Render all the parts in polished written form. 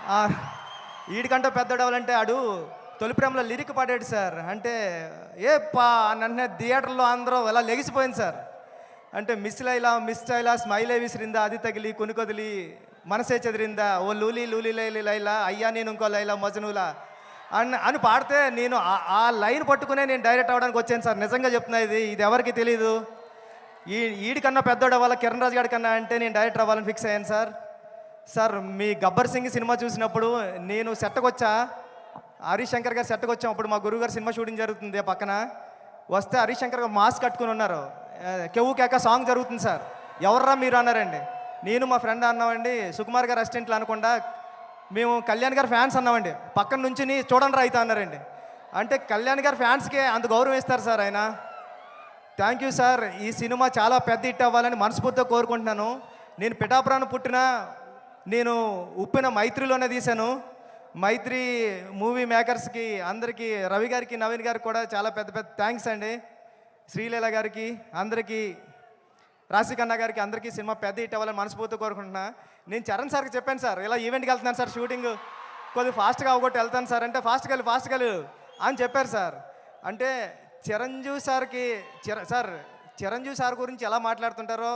ఆ, ఈడికంటే పెద్దోడు అవ్వాలంటే ఆడు తొలి ప్రేమలో లిరిక్ పాడాడు సార్. అంటే ఏ పా నన్ను థియేటర్లో అందరూ ఎలా లెగిసిపోయింది సార్. అంటే మిస్ లైలా మిస్ లైలా స్మైలే విసిరిందా అది తగిలి కొనుకొదిలి మనసే చెదిరిందా ఓ లూలి లూలి లైలి లైలా అయ్యా నేను ఇంకో లైలా మజనులా అని పాడితే నేను ఆ లైన్ పట్టుకునే నేను డైరెక్ట్ అవ్వడానికి వచ్చాను సార్. నిజంగా చెప్తున్నా, ఇది ఎవరికి తెలీదు. ఈడికన్నా పెద్దోడు అవ్వాలి కిరణ్ రాజు గారి కన్నా అంటే నేను డైరెక్టర్ అవ్వాలని ఫిక్స్ అయ్యాను సార్. సార్ మీ గబ్బర్ సింగ్ సినిమా చూసినప్పుడు నేను సెట్కి వచ్చా, హరీష్ శంకర్ గారు సెట్కి వచ్చాం. అప్పుడు మా గురువు గారు సినిమా షూటింగ్ జరుగుతుంది పక్కన. వస్తే హరీష్ శంకర్ గారు మాస్క్ కట్టుకుని ఉన్నారు. కెవ్వు కేక సాంగ్ జరుగుతుంది సార్. ఎవర్రా మీరు అన్నారండి. నేను మా ఫ్రెండ్ అన్నామండి, సుకుమార్ గారు అసిస్టెంట్లు అనకుండా మేము కళ్యాణ్ గారు ఫ్యాన్స్ అన్నామండి. పక్కన నుంచి చూడండి రా అయితే అన్నారండి. అంటే కళ్యాణ్ గారు ఫ్యాన్స్కి అంత గౌరవం ఇస్తారు సార్ ఆయన. Thank you sir. ఈ సినిమా చాలా పెద్ద హిట్ అవ్వాలని మనస్ఫూర్తిగా కోరుకుంటున్నాను. నేను పిఠాపురాన్ని పుట్టిన నేను ఉప్పిన మైత్రిలోనే తీశాను. మైత్రి మూవీ మేకర్స్కి అందరికీ, రవి గారికి నవీన్ గారికి కూడా చాలా పెద్ద పెద్ద థ్యాంక్స్ అండి. శ్రీలీల గారికి, అందరికీ, రాశికన్నా గారికి, అందరికీ సినిమా పెద్ద హిట్ అవ్వాలని మనస్ఫూర్తిగా కోరుకుంటున్నా. నేను చరణ్ సార్కి చెప్పాను సార్, ఇలా ఈవెంట్కి వెళ్తున్నాను సార్, షూటింగ్ కొద్దిగా ఫాస్ట్గా అవగొట్టి వెళ్తాను సార్ అంటే ఫాస్ట్గా అని చెప్పారు సార్. అంటే చిరంజీవి సార్కి చిరంజీవి సార్ గురించి ఎలా మాట్లాడుతుంటారో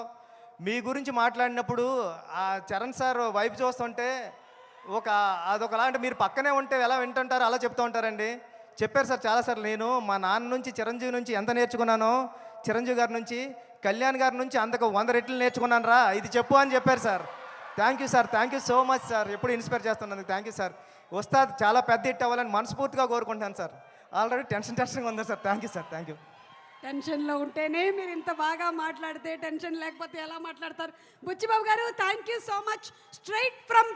మీ గురించి మాట్లాడినప్పుడు ఆ చరణ్ సార్ వైపు చూస్తుంటే అదొకలా, అంటే మీరు పక్కనే ఉంటే ఎలా వింటుంటారో అలా చెప్తూ ఉంటారండి. చెప్పారు సార్ చాలాసార్లు. నేను మా నాన్న నుంచి చిరంజీవి నుంచి ఎంత నేర్చుకున్నానో, చిరంజీవి గారి నుంచి కళ్యాణ్ గారి నుంచి అంతకు 100 రెట్లు నేర్చుకున్నాను రా, ఇది చెప్పు అని చెప్పారు sir. Thank you sir, thank you so much sir. ఎప్పుడు ఇన్స్పైర్ చేస్తున్నందుకు థ్యాంక్ యూ సార్. వస్తాది చాలా పెద్ద హిట్ అవ్వాలని మనస్ఫూర్తిగా కోరుకుంటాను సార్. ఆల్రెడీ టెన్షన్గా ఉందా sir. Thank you sir, thank you. టెన్షన్లో ఉంటేనే మీరు ఇంత బాగా మాట్లాడితే, టెన్షన్ లేకపోతే ఎలా మాట్లాడతారు? బుచ్చిబాబు గారు, thank you so much. Straight from